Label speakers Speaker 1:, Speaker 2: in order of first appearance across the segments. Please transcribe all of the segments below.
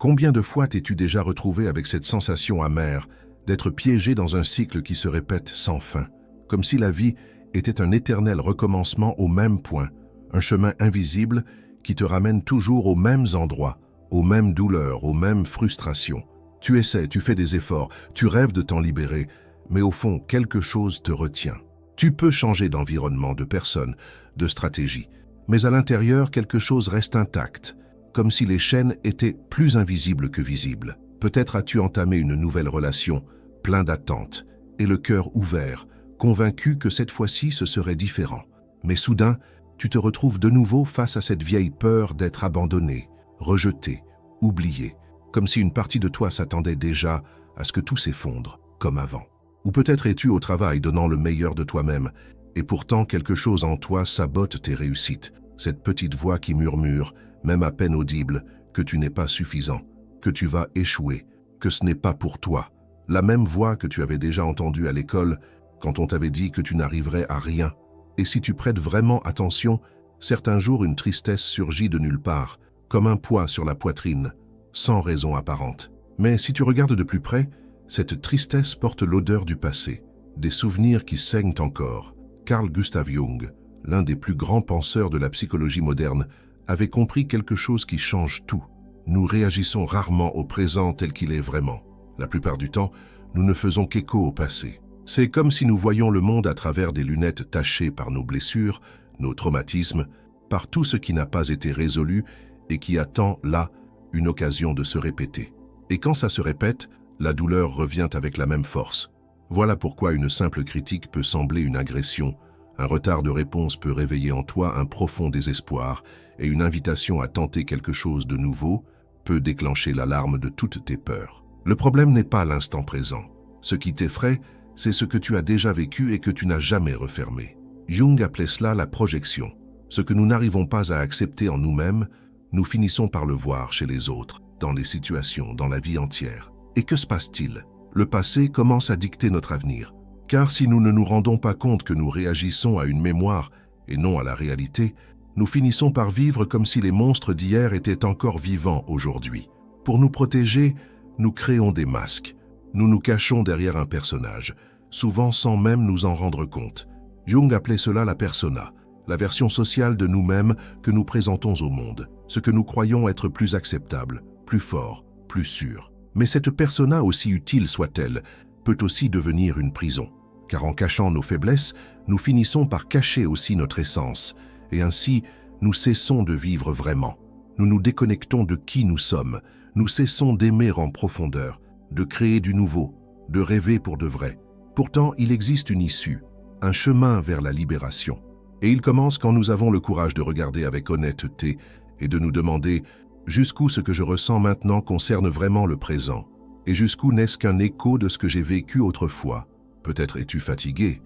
Speaker 1: Combien de fois t'es-tu déjà retrouvé avec cette sensation amère d'être piégé dans un cycle qui se répète sans fin, comme si la vie était un éternel recommencement au même point, un chemin invisible qui te ramène toujours aux mêmes endroits, aux mêmes douleurs, aux mêmes frustrations. Tu essaies, tu fais des efforts, tu rêves de t'en libérer, mais au fond, quelque chose te retient. Tu peux changer d'environnement, de personne, de stratégie, mais à l'intérieur, quelque chose reste intact, comme si les chaînes étaient plus invisibles que visibles. Peut-être as-tu entamé une nouvelle relation, plein d'attentes, et le cœur ouvert, convaincu que cette fois-ci ce serait différent. Mais soudain, tu te retrouves de nouveau face à cette vieille peur d'être abandonné, rejeté, oublié, comme si une partie de toi s'attendait déjà à ce que tout s'effondre, comme avant. Ou peut-être es-tu au travail donnant le meilleur de toi-même, et pourtant quelque chose en toi sabote tes réussites, cette petite voix qui murmure, même à peine audible, que tu n'es pas suffisant, que tu vas échouer, que ce n'est pas pour toi. La même voix que tu avais déjà entendue à l'école quand on t'avait dit que tu n'arriverais à rien. Et si tu prêtes vraiment attention, certains jours une tristesse surgit de nulle part, comme un poids sur la poitrine, sans raison apparente. Mais si tu regardes de plus près, cette tristesse porte l'odeur du passé, des souvenirs qui saignent encore. Carl Gustav Jung, l'un des plus grands penseurs de la psychologie moderne, avait compris quelque chose qui change tout. Nous réagissons rarement au présent tel qu'il est vraiment. La plupart du temps, nous ne faisons qu'écho au passé. C'est comme si nous voyions le monde à travers des lunettes tachées par nos blessures, nos traumatismes, par tout ce qui n'a pas été résolu et qui attend, là, une occasion de se répéter. Et quand ça se répète, la douleur revient avec la même force. Voilà pourquoi une simple critique peut sembler une agression. Un retard de réponse peut réveiller en toi un profond désespoir et une invitation à tenter quelque chose de nouveau peut déclencher l'alarme de toutes tes peurs. Le problème n'est pas l'instant présent. Ce qui t'effraie, c'est ce que tu as déjà vécu et que tu n'as jamais refermé. Jung appelait cela la projection. Ce que nous n'arrivons pas à accepter en nous-mêmes, nous finissons par le voir chez les autres, dans les situations, dans la vie entière. Et que se passe-t-il? Le passé commence à dicter notre avenir. Car si nous ne nous rendons pas compte que nous réagissons à une mémoire et non à la réalité, nous finissons par vivre comme si les monstres d'hier étaient encore vivants aujourd'hui. Pour nous protéger, nous créons des masques. Nous nous cachons derrière un personnage, souvent sans même nous en rendre compte. Jung appelait cela la persona, la version sociale de nous-mêmes que nous présentons au monde, ce que nous croyons être plus acceptable, plus fort, plus sûr. Mais cette persona, aussi utile soit-elle, peut aussi devenir une prison. Car en cachant nos faiblesses, nous finissons par cacher aussi notre essence, et ainsi, nous cessons de vivre vraiment. Nous nous déconnectons de qui nous sommes, nous cessons d'aimer en profondeur, de créer du nouveau, de rêver pour de vrai. Pourtant, il existe une issue, un chemin vers la libération. Et il commence quand nous avons le courage de regarder avec honnêteté et de nous demander jusqu'où ce que je ressens maintenant concerne vraiment le présent, et jusqu'où n'est-ce qu'un écho de ce que j'ai vécu autrefois. Peut-être es-tu fatigué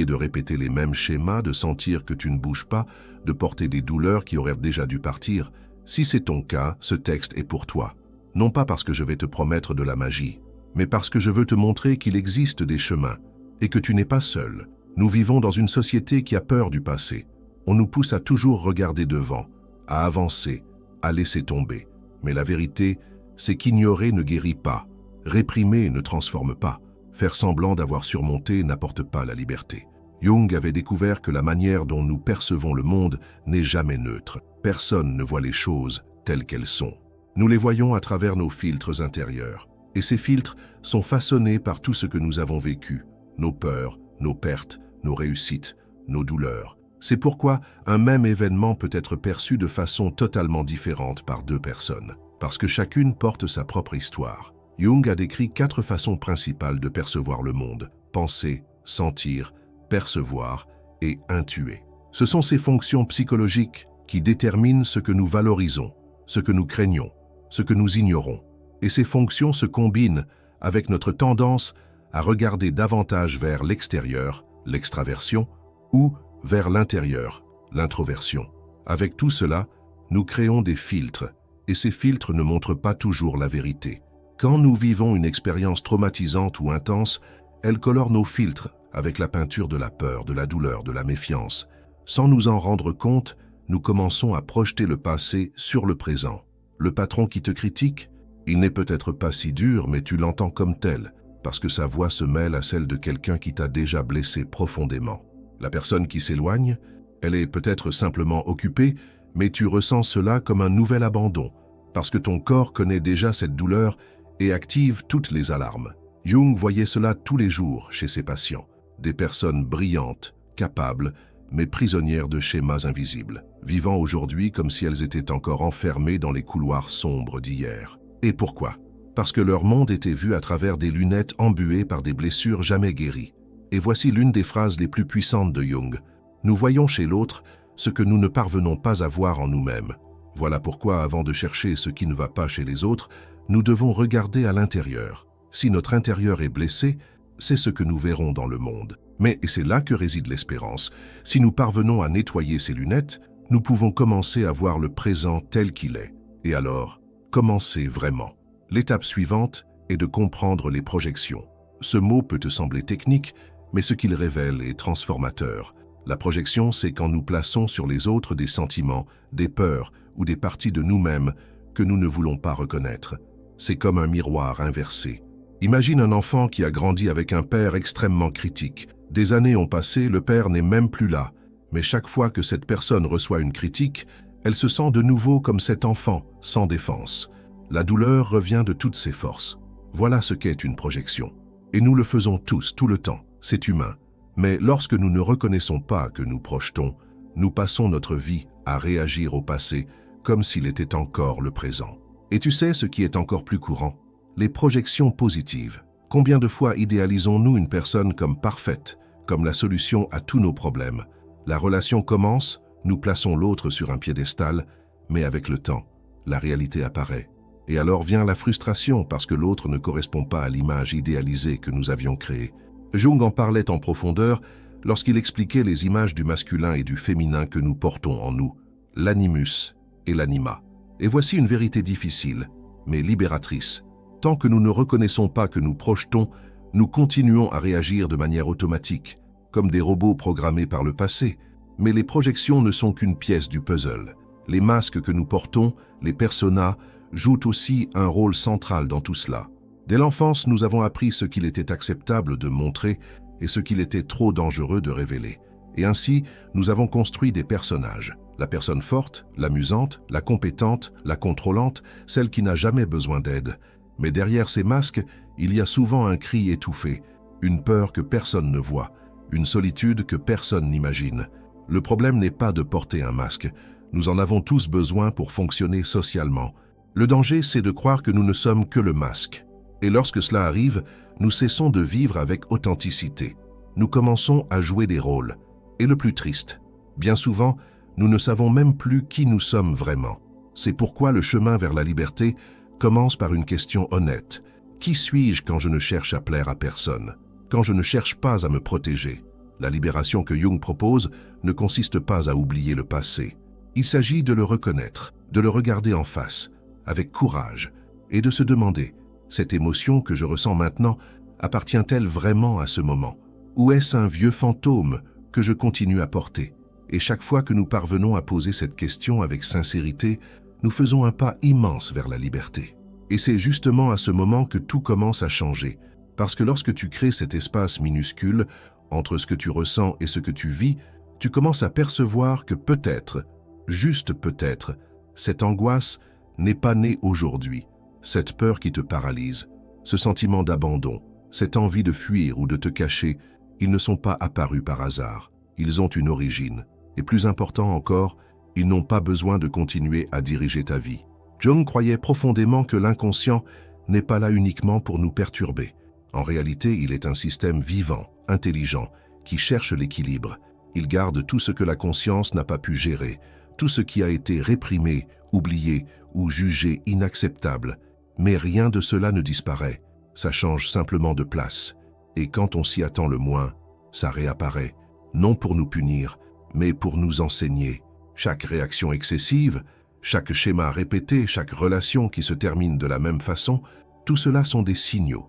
Speaker 1: de répéter les mêmes schémas, de sentir que tu ne bouges pas, de porter des douleurs qui auraient déjà dû partir. Si c'est ton cas, ce texte est pour toi. Non pas parce que je vais te promettre de la magie, mais parce que je veux te montrer qu'il existe des chemins et que tu n'es pas seul. Nous vivons dans une société qui a peur du passé. On nous pousse à toujours regarder devant, à avancer, à laisser tomber. Mais la vérité, c'est qu'ignorer ne guérit pas, réprimer ne transforme pas, faire semblant d'avoir surmonté n'apporte pas la liberté. Jung avait découvert que la manière dont nous percevons le monde n'est jamais neutre. Personne ne voit les choses telles qu'elles sont. Nous les voyons à travers nos filtres intérieurs. Et ces filtres sont façonnés par tout ce que nous avons vécu, nos peurs, nos pertes, nos réussites, nos douleurs. C'est pourquoi un même événement peut être perçu de façon totalement différente par deux personnes, parce que chacune porte sa propre histoire. Jung a décrit 4 façons principales de percevoir le monde: penser, sentir, percevoir et intuer. Ce sont ces fonctions psychologiques qui déterminent ce que nous valorisons, ce que nous craignons, ce que nous ignorons. Et ces fonctions se combinent avec notre tendance à regarder davantage vers l'extérieur, l'extraversion, ou vers l'intérieur, l'introversion. Avec tout cela, nous créons des filtres, et ces filtres ne montrent pas toujours la vérité. Quand nous vivons une expérience traumatisante ou intense, elle colore nos filtres avec la peinture de la peur, de la douleur, de la méfiance. Sans nous en rendre compte, nous commençons à projeter le passé sur le présent. Le patron qui te critique, Il n'est peut-être pas si dur, mais tu l'entends comme tel, parce que sa voix se mêle à celle de quelqu'un qui t'a déjà blessé profondément. La personne qui s'éloigne, elle est peut-être simplement occupée, mais tu ressens cela comme un nouvel abandon, parce que ton corps connaît déjà cette douleur et active toutes les alarmes. Jung voyait cela tous les jours chez ses patients, des personnes brillantes, capables, mais prisonnières de schémas invisibles, vivant aujourd'hui comme si elles étaient encore enfermées dans les couloirs sombres d'hier. Et pourquoi? Parce que leur monde était vu à travers des lunettes embuées par des blessures jamais guéries. Et voici l'une des phrases les plus puissantes de Jung. Nous voyons chez l'autre ce que nous ne parvenons pas à voir en nous-mêmes. Voilà pourquoi, avant de chercher ce qui ne va pas chez les autres, nous devons regarder à l'intérieur. Si notre intérieur est blessé, c'est ce que nous verrons dans le monde. Mais, et c'est là que réside l'espérance, si nous parvenons à nettoyer ces lunettes, nous pouvons commencer à voir le présent tel qu'il est. Et alors, commencer vraiment. L'étape suivante est de comprendre les projections. Ce mot peut te sembler technique, mais ce qu'il révèle est transformateur. La projection, c'est quand nous plaçons sur les autres des sentiments, des peurs ou des parties de nous-mêmes que nous ne voulons pas reconnaître. C'est comme un miroir inversé. Imagine un enfant qui a grandi avec un père extrêmement critique. Des années ont passé, le père n'est même plus là. Mais chaque fois que cette personne reçoit une critique, elle se sent de nouveau comme cet enfant, sans défense. La douleur revient de toutes ses forces. Voilà ce qu'est une projection. Et nous le faisons tous, tout le temps. C'est humain. Mais lorsque nous ne reconnaissons pas que nous projetons, nous passons notre vie à réagir au passé comme s'il était encore le présent. Et tu sais ce qui est encore plus courant? Les projections positives. Combien de fois idéalisons-nous une personne comme parfaite, comme la solution à tous nos problèmes? La relation commence, nous plaçons l'autre sur un piédestal, mais avec le temps, la réalité apparaît. Et alors vient la frustration parce que l'autre ne correspond pas à l'image idéalisée que nous avions créée. Jung en parlait en profondeur lorsqu'il expliquait les images du masculin et du féminin que nous portons en nous, l'animus et l'anima. Et voici une vérité difficile, mais libératrice. Tant que nous ne reconnaissons pas que nous projetons, nous continuons à réagir de manière automatique, comme des robots programmés par le passé. Mais les projections ne sont qu'une pièce du puzzle. Les masques que nous portons, les personas, jouent aussi un rôle central dans tout cela. Dès l'enfance, nous avons appris ce qu'il était acceptable de montrer et ce qu'il était trop dangereux de révéler. Et ainsi, nous avons construit des personnages. La personne forte, l'amusante, la compétente, la contrôlante, celle qui n'a jamais besoin d'aide. Mais derrière ces masques, il y a souvent un cri étouffé, une peur que personne ne voit, une solitude que personne n'imagine. Le problème n'est pas de porter un masque. Nous en avons tous besoin pour fonctionner socialement. Le danger, c'est de croire que nous ne sommes que le masque. Et lorsque cela arrive, nous cessons de vivre avec authenticité. Nous commençons à jouer des rôles. Et le plus triste, bien souvent, nous ne savons même plus qui nous sommes vraiment. C'est pourquoi le chemin vers la liberté commence par une question honnête. Qui suis-je quand je ne cherche à plaire à personne? Quand je ne cherche pas à me protéger? La libération que Jung propose ne consiste pas à oublier le passé. Il s'agit de le reconnaître, de le regarder en face, avec courage, et de se demander, cette émotion que je ressens maintenant, appartient-elle vraiment à ce moment? Ou est-ce un vieux fantôme que je continue à porter? Et chaque fois que nous parvenons à poser cette question avec sincérité, nous faisons un pas immense vers la liberté. Et c'est justement à ce moment que tout commence à changer. Parce que lorsque tu crées cet espace minuscule, entre ce que tu ressens et ce que tu vis, tu commences à percevoir que peut-être, juste peut-être, cette angoisse n'est pas née aujourd'hui. Cette peur qui te paralyse, ce sentiment d'abandon, cette envie de fuir ou de te cacher, ils ne sont pas apparus par hasard. Ils ont une origine. Et plus important encore, ils n'ont pas besoin de continuer à diriger ta vie. Jung croyait profondément que l'inconscient n'est pas là uniquement pour nous perturber. En réalité, il est un système vivant, intelligent, qui cherche l'équilibre. Il garde tout ce que la conscience n'a pas pu gérer, tout ce qui a été réprimé, oublié ou jugé inacceptable. Mais rien de cela ne disparaît, ça change simplement de place. Et quand on s'y attend le moins, ça réapparaît, non pour nous punir, mais pour nous enseigner. Chaque réaction excessive, chaque schéma répété, chaque relation qui se termine de la même façon, tout cela sont des signaux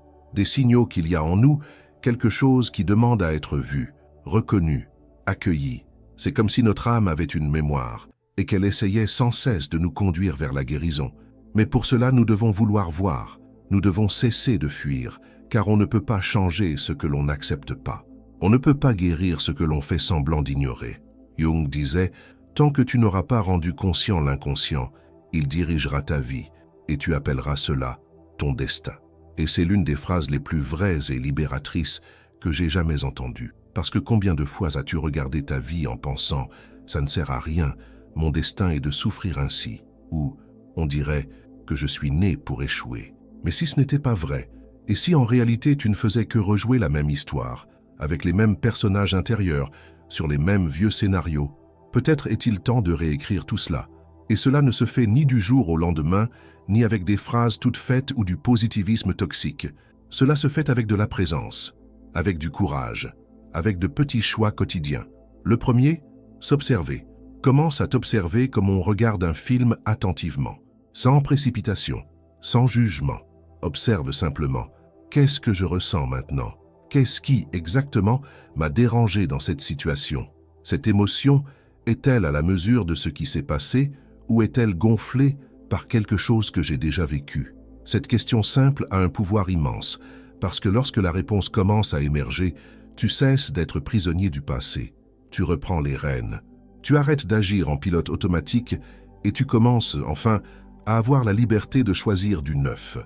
Speaker 1: qu'il y a en nous quelque chose qui demande à être vu, reconnu, accueilli. C'est comme si notre âme avait une mémoire et qu'elle essayait sans cesse de nous conduire vers la guérison. Mais pour cela, nous devons vouloir voir, nous devons cesser de fuir, car on ne peut pas changer ce que l'on n'accepte pas. On ne peut pas guérir ce que l'on fait semblant d'ignorer. Jung disait, « Tant que tu n'auras pas rendu conscient l'inconscient, il dirigera ta vie, et tu appelleras cela ton destin. » Et c'est l'une des phrases les plus vraies et libératrices que j'ai jamais entendues. Parce que combien de fois as-tu regardé ta vie en pensant « ça ne sert à rien, mon destin est de souffrir ainsi » ou « on dirait que je suis né pour échouer ». Mais si ce n'était pas vrai, et si en réalité tu ne faisais que rejouer la même histoire, avec les mêmes personnages intérieurs, sur les mêmes vieux scénarios, peut-être est-il temps de réécrire tout cela. Et cela ne se fait ni du jour au lendemain, ni avec des phrases toutes faites ou du positivisme toxique. Cela se fait avec de la présence, avec du courage, avec de petits choix quotidiens. Le premier, s'observer. Commence à t'observer comme on regarde un film attentivement, sans précipitation, sans jugement. Observe simplement. Qu'est-ce que je ressens maintenant? Qu'est-ce qui, exactement, m'a dérangé dans cette situation? Cette émotion est-elle à la mesure de ce qui s'est passé ou est-elle gonflée par quelque chose que j'ai déjà vécu? Cette question simple a un pouvoir immense, parce que lorsque la réponse commence à émerger, tu cesses d'être prisonnier du passé. Tu reprends les rênes. Tu arrêtes d'agir en pilote automatique et tu commences, enfin, à avoir la liberté de choisir du neuf.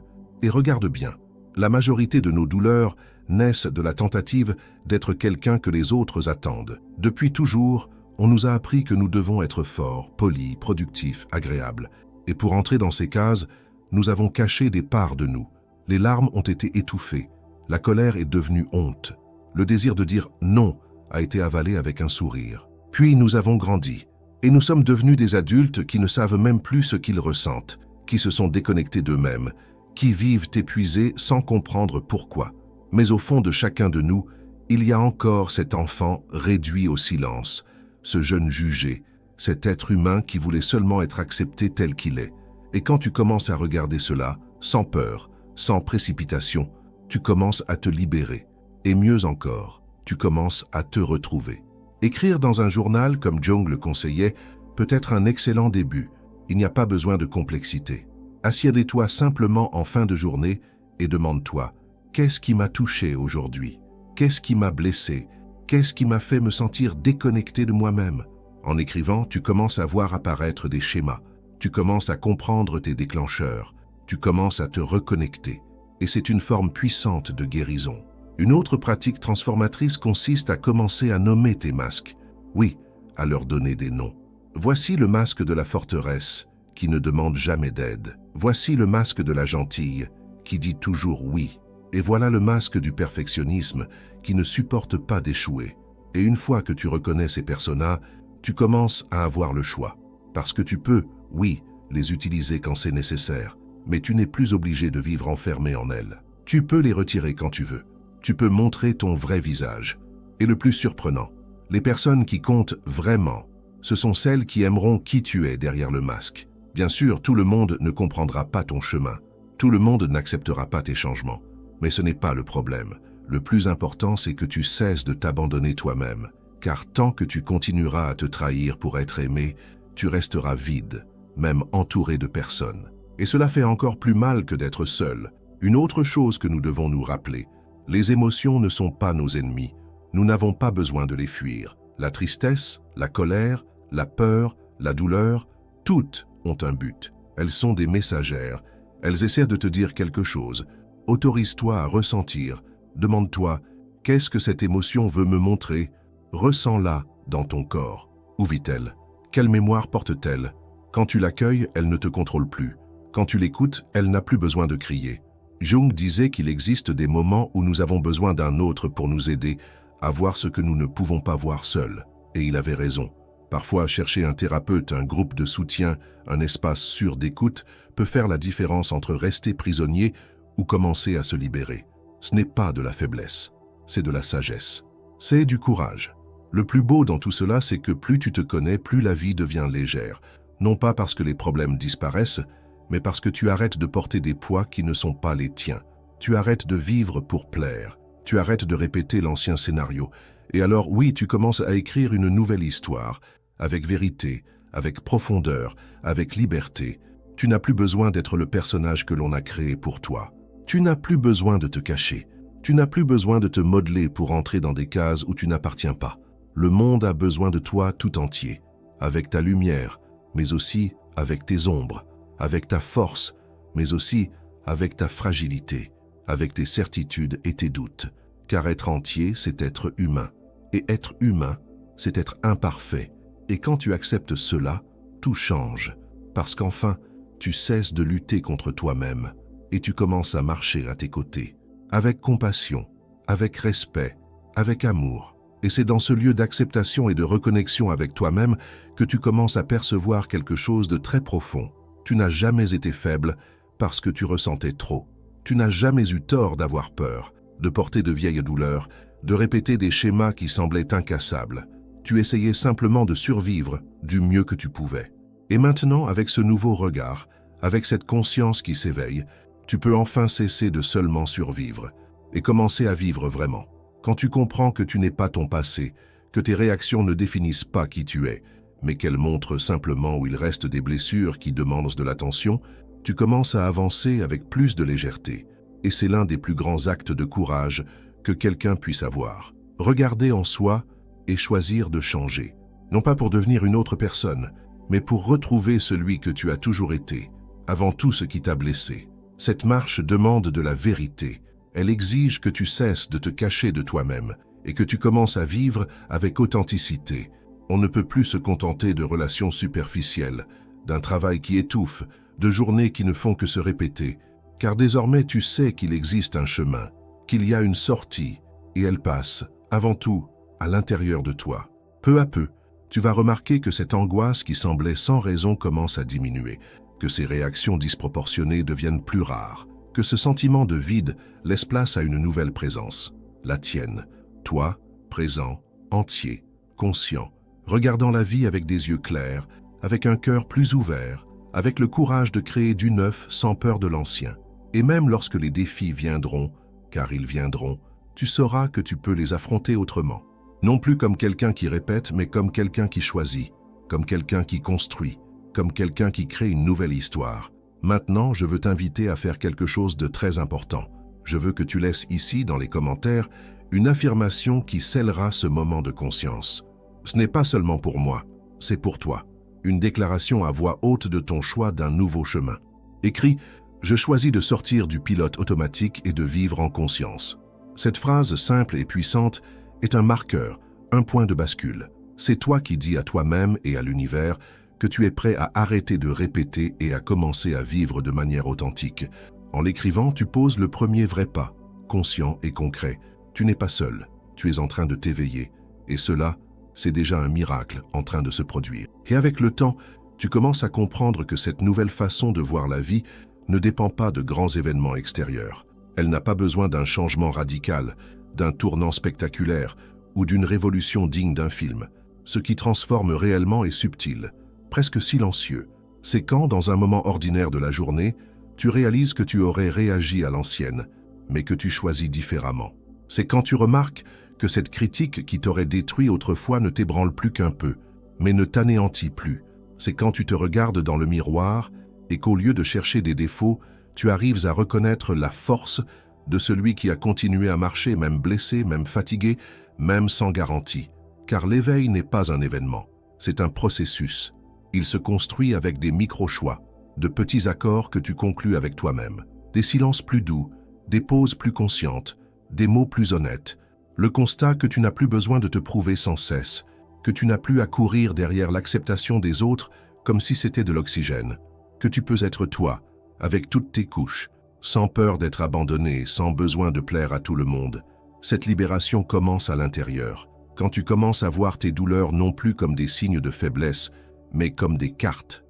Speaker 1: Et regarde bien, la majorité de nos douleurs naissent de la tentative d'être quelqu'un que les autres attendent. Depuis toujours, on nous a appris que nous devons être forts, polis, productifs, agréables. Et pour entrer dans ces cases, nous avons caché des parts de nous. Les larmes ont été étouffées. La colère est devenue honte. Le désir de dire non a été avalé avec un sourire. Puis nous avons grandi. Et nous sommes devenus des adultes qui ne savent même plus ce qu'ils ressentent, qui se sont déconnectés d'eux-mêmes, qui vivent épuisés sans comprendre pourquoi. Mais au fond de chacun de nous, il y a encore cet enfant réduit au silence, ce jeune jugé, cet être humain qui voulait seulement être accepté tel qu'il est. Et quand tu commences à regarder cela, sans peur, sans précipitation, tu commences à te libérer. Et mieux encore, tu commences à te retrouver. Écrire dans un journal, comme Jung le conseillait, peut être un excellent début. Il n'y a pas besoin de complexité. Assieds-toi simplement en fin de journée et demande-toi « Qu'est-ce qui m'a touché aujourd'hui? Qu'est-ce qui m'a blessé? Qu'est-ce qui m'a fait me sentir déconnecté de moi-même » En écrivant, tu commences à voir apparaître des schémas. Tu commences à comprendre tes déclencheurs. Tu commences à te reconnecter. Et c'est une forme puissante de guérison. Une autre pratique transformatrice consiste à commencer à nommer tes masques. Oui, à leur donner des noms. Voici le masque de la forteresse, qui ne demande jamais d'aide. Voici le masque de la gentille, qui dit toujours oui. Et voilà le masque du perfectionnisme, qui ne supporte pas d'échouer. Et une fois que tu reconnais ces personas, tu commences à avoir le choix. Parce que tu peux, oui, les utiliser quand c'est nécessaire, mais tu n'es plus obligé de vivre enfermé en elles. Tu peux les retirer quand tu veux. Tu peux montrer ton vrai visage. Et le plus surprenant, les personnes qui comptent vraiment, ce sont celles qui aimeront qui tu es derrière le masque. Bien sûr, tout le monde ne comprendra pas ton chemin. Tout le monde n'acceptera pas tes changements. Mais ce n'est pas le problème. Le plus important, c'est que tu cesses de t'abandonner toi-même. Car tant que tu continueras à te trahir pour être aimé, tu resteras vide, même entouré de personnes. Et cela fait encore plus mal que d'être seul. Une autre chose que nous devons nous rappeler, les émotions ne sont pas nos ennemis. Nous n'avons pas besoin de les fuir. La tristesse, la colère, la peur, la douleur, toutes ont un but. Elles sont des messagères. Elles essaient de te dire quelque chose. Autorise-toi à ressentir. Demande-toi, qu'est-ce que cette émotion veut me montrer? Ressens-la dans ton corps. Où vit-elle? Quelle mémoire porte-t-elle? Quand tu l'accueilles, elle ne te contrôle plus. Quand tu l'écoutes, elle n'a plus besoin de crier. Jung disait qu'il existe des moments où nous avons besoin d'un autre pour nous aider à voir ce que nous ne pouvons pas voir seuls. Et il avait raison. Parfois, chercher un thérapeute, un groupe de soutien, un espace sûr d'écoute peut faire la différence entre rester prisonnier ou commencer à se libérer. Ce n'est pas de la faiblesse, c'est de la sagesse. C'est du courage. Le plus beau dans tout cela, c'est que plus tu te connais, plus la vie devient légère. Non pas parce que les problèmes disparaissent, mais parce que tu arrêtes de porter des poids qui ne sont pas les tiens. Tu arrêtes de vivre pour plaire. Tu arrêtes de répéter l'ancien scénario. Et alors, oui, tu commences à écrire une nouvelle histoire, avec vérité, avec profondeur, avec liberté. Tu n'as plus besoin d'être le personnage que l'on a créé pour toi. Tu n'as plus besoin de te cacher. Tu n'as plus besoin de te modeler pour entrer dans des cases où tu n'appartiens pas. Le monde a besoin de toi tout entier, avec ta lumière, mais aussi avec tes ombres, avec ta force, mais aussi avec ta fragilité, avec tes certitudes et tes doutes. Car être entier, c'est être humain. Et être humain, c'est être imparfait. Et quand tu acceptes cela, tout change. Parce qu'enfin, tu cesses de lutter contre toi-même et tu commences à marcher à tes côtés, avec compassion, avec respect, avec amour. Et c'est dans ce lieu d'acceptation et de reconnexion avec toi-même que tu commences à percevoir quelque chose de très profond. Tu n'as jamais été faible parce que tu ressentais trop. Tu n'as jamais eu tort d'avoir peur, de porter de vieilles douleurs, de répéter des schémas qui semblaient incassables. Tu essayais simplement de survivre du mieux que tu pouvais. Et maintenant, avec ce nouveau regard, avec cette conscience qui s'éveille, tu peux enfin cesser de seulement survivre et commencer à vivre vraiment. Quand tu comprends que tu n'es pas ton passé, que tes réactions ne définissent pas qui tu es, mais qu'elles montrent simplement où il reste des blessures qui demandent de l'attention, tu commences à avancer avec plus de légèreté. Et c'est l'un des plus grands actes de courage que quelqu'un puisse avoir. Regarder en soi et choisir de changer. Non pas pour devenir une autre personne, mais pour retrouver celui que tu as toujours été, avant tout ce qui t'a blessé. Cette marche demande de la vérité. Elle exige que tu cesses de te cacher de toi-même et que tu commences à vivre avec authenticité. On ne peut plus se contenter de relations superficielles, d'un travail qui étouffe, de journées qui ne font que se répéter, car désormais tu sais qu'il existe un chemin, qu'il y a une sortie, et elle passe, avant tout, à l'intérieur de toi. Peu à peu, tu vas remarquer que cette angoisse qui semblait sans raison commence à diminuer, que ces réactions disproportionnées deviennent plus rares, que ce sentiment de vide laisse place à une nouvelle présence, la tienne, toi, présent, entier, conscient, regardant la vie avec des yeux clairs, avec un cœur plus ouvert, avec le courage de créer du neuf sans peur de l'ancien. Et même lorsque les défis viendront, car ils viendront, tu sauras que tu peux les affronter autrement. Non plus comme quelqu'un qui répète, mais comme quelqu'un qui choisit, comme quelqu'un qui construit, comme quelqu'un qui crée une nouvelle histoire. Maintenant, je veux t'inviter à faire quelque chose de très important. Je veux que tu laisses ici, dans les commentaires, une affirmation qui scellera ce moment de conscience. Ce n'est pas seulement pour moi, c'est pour toi. Une déclaration à voix haute de ton choix d'un nouveau chemin. Écris « Je choisis de sortir du pilote automatique et de vivre en conscience ». Cette phrase simple et puissante est un marqueur, un point de bascule. C'est toi qui dis à toi-même et à l'univers que tu es prêt à arrêter de répéter et à commencer à vivre de manière authentique. En l'écrivant, tu poses le premier vrai pas, conscient et concret. Tu n'es pas seul, tu es en train de t'éveiller. Et cela, c'est déjà un miracle en train de se produire. Et avec le temps, tu commences à comprendre que cette nouvelle façon de voir la vie ne dépend pas de grands événements extérieurs. Elle n'a pas besoin d'un changement radical, d'un tournant spectaculaire ou d'une révolution digne d'un film. Ce qui transforme réellement est subtil, presque silencieux. C'est quand, dans un moment ordinaire de la journée, tu réalises que tu aurais réagi à l'ancienne, mais que tu choisis différemment. C'est quand tu remarques que cette critique qui t'aurait détruit autrefois ne t'ébranle plus qu'un peu, mais ne t'anéantit plus. C'est quand tu te regardes dans le miroir et qu'au lieu de chercher des défauts, tu arrives à reconnaître la force de celui qui a continué à marcher, même blessé, même fatigué, même sans garantie. Car l'éveil n'est pas un événement, c'est un processus. Il se construit avec des micro-choix, de petits accords que tu conclus avec toi-même, des silences plus doux, des pauses plus conscientes, des mots plus honnêtes, le constat que tu n'as plus besoin de te prouver sans cesse, que tu n'as plus à courir derrière l'acceptation des autres comme si c'était de l'oxygène, que tu peux être toi, avec toutes tes couches, sans peur d'être abandonné, sans besoin de plaire à tout le monde. Cette libération commence à l'intérieur, quand tu commences à voir tes douleurs non plus comme des signes de faiblesse, mais comme des cartes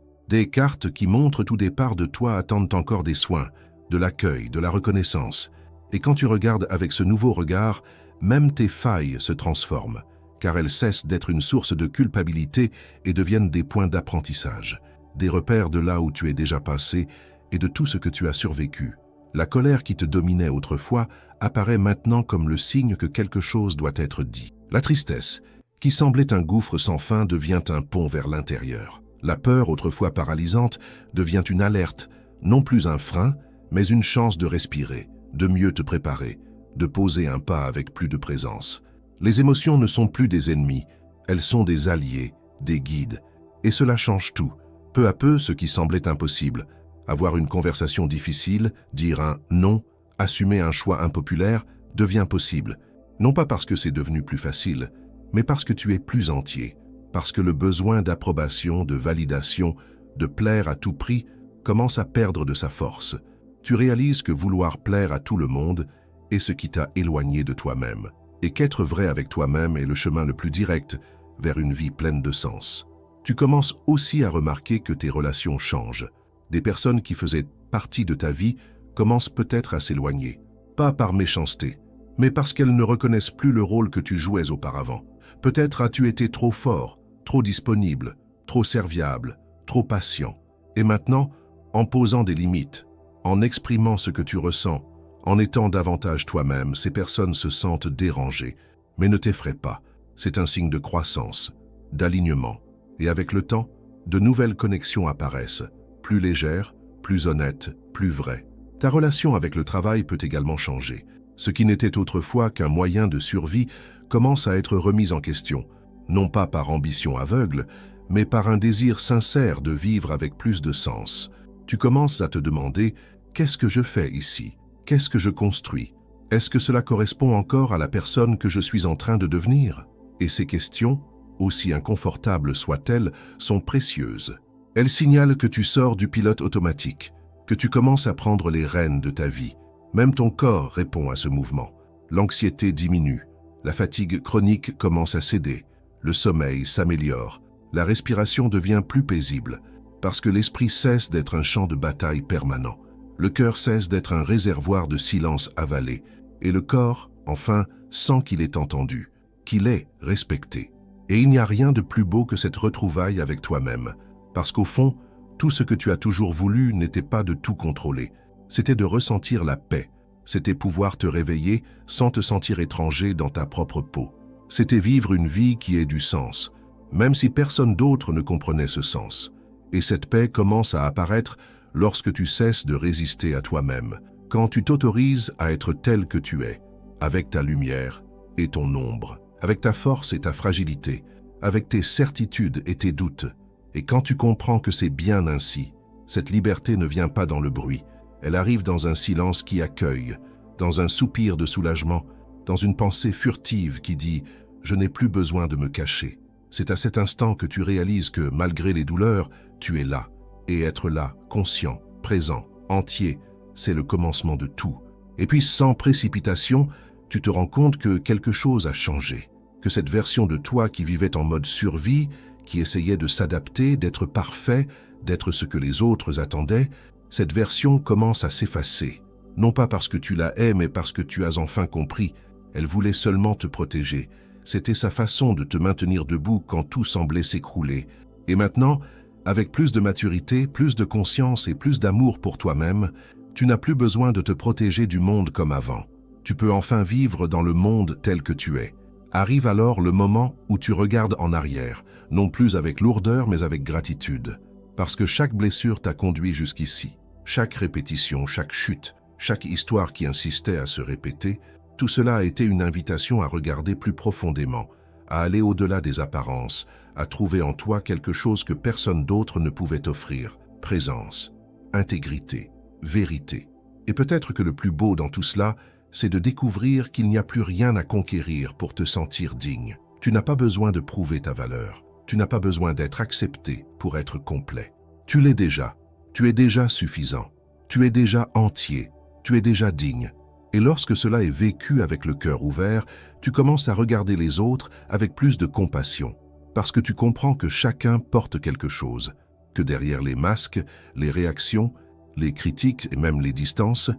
Speaker 1: qui montrent tout départ de toi attendent encore des soins, de l'accueil, de la reconnaissance. Et quand tu regardes avec ce nouveau regard, même tes failles se transforment, car elles cessent d'être une source de culpabilité et deviennent des points d'apprentissage, des repères de là où tu es déjà passé et de tout ce que tu as survécu. La colère qui te dominait autrefois apparaît maintenant comme le signe que quelque chose doit être dit. La tristesse, qui semblait un gouffre sans fin, devient un pont vers l'intérieur. La peur, autrefois paralysante, devient une alerte, non plus un frein, mais une chance de respirer, de mieux te préparer, de poser un pas avec plus de présence. Les émotions ne sont plus des ennemis, elles sont des alliés, des guides. Et cela change tout. Peu à peu, ce qui semblait impossible, avoir une conversation difficile, dire un non, assumer un choix impopulaire, devient possible. Non pas parce que c'est devenu plus facile, mais parce que tu es plus entier, parce que le besoin d'approbation, de validation, de plaire à tout prix, commence à perdre de sa force. Tu réalises que vouloir plaire à tout le monde est ce qui t'a éloigné de toi-même, et qu'être vrai avec toi-même est le chemin le plus direct vers une vie pleine de sens. Tu commences aussi à remarquer que tes relations changent. Des personnes qui faisaient partie de ta vie commencent peut-être à s'éloigner, pas par méchanceté, mais parce qu'elles ne reconnaissent plus le rôle que tu jouais auparavant. Peut-être as-tu été trop fort, trop disponible, trop serviable, trop patient. Et maintenant, en posant des limites, en exprimant ce que tu ressens, en étant davantage toi-même, ces personnes se sentent dérangées. Mais ne t'effraie pas, c'est un signe de croissance, d'alignement. Et avec le temps, de nouvelles connexions apparaissent, plus légères, plus honnêtes, plus vraies. Ta relation avec le travail peut également changer. Ce qui n'était autrefois qu'un moyen de survie commence à être remis en question, non pas par ambition aveugle, mais par un désir sincère de vivre avec plus de sens. Tu commences à te demander « Qu'est-ce que je fais ici? Qu'est-ce que je construis? Est-ce que cela correspond encore à la personne que je suis en train de devenir ?» Et ces questions, aussi inconfortables soient-elles, sont précieuses. Elles signalent que tu sors du pilote automatique, que tu commences à prendre les rênes de ta vie. Même ton corps répond à ce mouvement. L'anxiété diminue, la fatigue chronique commence à céder, le sommeil s'améliore, la respiration devient plus paisible, parce que l'esprit cesse d'être un champ de bataille permanent. Le cœur cesse d'être un réservoir de silence avalé, et le corps, enfin, sent qu'il est entendu, qu'il est respecté. Et il n'y a rien de plus beau que cette retrouvaille avec toi-même, parce qu'au fond, tout ce que tu as toujours voulu n'était pas de tout contrôler, c'était de ressentir la paix, c'était pouvoir te réveiller sans te sentir étranger dans ta propre peau. C'était vivre une vie qui ait du sens, même si personne d'autre ne comprenait ce sens. Et cette paix commence à apparaître lorsque tu cesses de résister à toi-même, quand tu t'autorises à être tel que tu es, avec ta lumière et ton ombre, avec ta force et ta fragilité, avec tes certitudes et tes doutes. Et quand tu comprends que c'est bien ainsi, cette liberté ne vient pas dans le bruit, elle arrive dans un silence qui accueille, dans un soupir de soulagement, dans une pensée furtive qui dit « Je n'ai plus besoin de me cacher ». C'est à cet instant que tu réalises que, malgré les douleurs, tu es là. Et être là, conscient, présent, entier, c'est le commencement de tout. Et puis, sans précipitation, tu te rends compte que quelque chose a changé, que cette version de toi qui vivait en mode survie, qui essayait de s'adapter, d'être parfait, d'être ce que les autres attendaient, cette version commence à s'effacer. Non pas parce que tu la hais, mais parce que tu as enfin compris. Elle voulait seulement te protéger. C'était sa façon de te maintenir debout quand tout semblait s'écrouler. Et maintenant, avec plus de maturité, plus de conscience et plus d'amour pour toi-même, tu n'as plus besoin de te protéger du monde comme avant. Tu peux enfin vivre dans le monde tel que tu es. Arrive alors le moment où tu regardes en arrière, non plus avec lourdeur mais avec gratitude. Parce que chaque blessure t'a conduit jusqu'ici. Chaque répétition, chaque chute, chaque histoire qui insistait à se répéter, tout cela a été une invitation à regarder plus profondément, à aller au-delà des apparences, à trouver en toi quelque chose que personne d'autre ne pouvait t'offrir. Présence, intégrité, vérité. Et peut-être que le plus beau dans tout cela, c'est de découvrir qu'il n'y a plus rien à conquérir pour te sentir digne. Tu n'as pas besoin de prouver ta valeur. Tu n'as pas besoin d'être accepté pour être complet. Tu l'es déjà. Tu es déjà suffisant. Tu es déjà entier. Tu es déjà digne. Et lorsque cela est vécu avec le cœur ouvert, tu commences à regarder les autres avec plus de compassion. Parce que tu comprends que chacun porte quelque chose. Que derrière les masques, les réactions, les critiques et même les distances,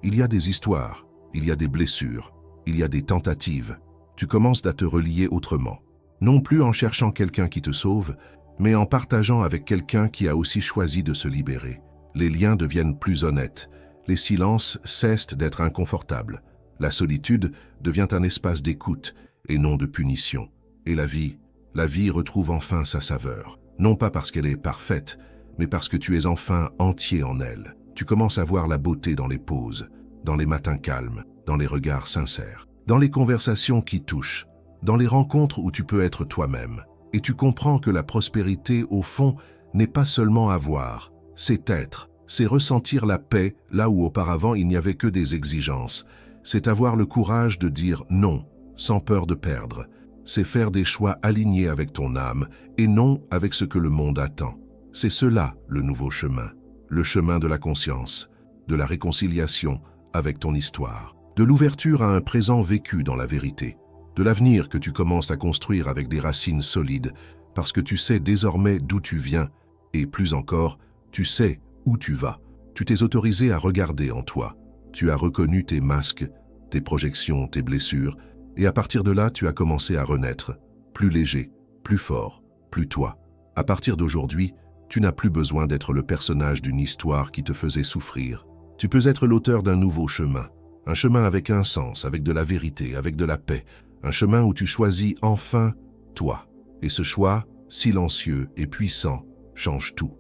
Speaker 1: il y a des histoires, il y a des blessures, il y a des tentatives. Tu commences à te relier autrement. Non plus en cherchant quelqu'un qui te sauve, mais en partageant avec quelqu'un qui a aussi choisi de se libérer. Les liens deviennent plus honnêtes, les silences cessent d'être inconfortables, la solitude devient un espace d'écoute et non de punition. Et la vie retrouve enfin sa saveur. non pas parce qu'elle est parfaite, mais parce que tu es enfin entier en elle. Tu commences à voir la beauté dans les pauses, dans les matins calmes, dans les regards sincères, dans les conversations qui touchent, dans les rencontres où tu peux être toi-même. Et tu comprends que la prospérité, au fond, n'est pas seulement avoir, c'est être, c'est ressentir la paix là où auparavant il n'y avait que des exigences. C'est avoir le courage de dire non, sans peur de perdre. C'est faire des choix alignés avec ton âme et non avec ce que le monde attend. C'est cela le nouveau chemin, le chemin de la conscience, de la réconciliation avec ton histoire, de l'ouverture à un présent vécu dans la vérité, de l'avenir que tu commences à construire avec des racines solides, parce que tu sais désormais d'où tu viens, et plus encore, tu sais où tu vas. Tu t'es autorisé à regarder en toi. Tu as reconnu tes masques, tes projections, tes blessures, et à partir de là, tu as commencé à renaître, plus léger, plus fort, plus toi. À partir d'aujourd'hui, tu n'as plus besoin d'être le personnage d'une histoire qui te faisait souffrir. Tu peux être l'auteur d'un nouveau chemin, un chemin avec un sens, avec de la vérité, avec de la paix, un chemin où tu choisis enfin toi. Et ce choix, silencieux et puissant, change tout.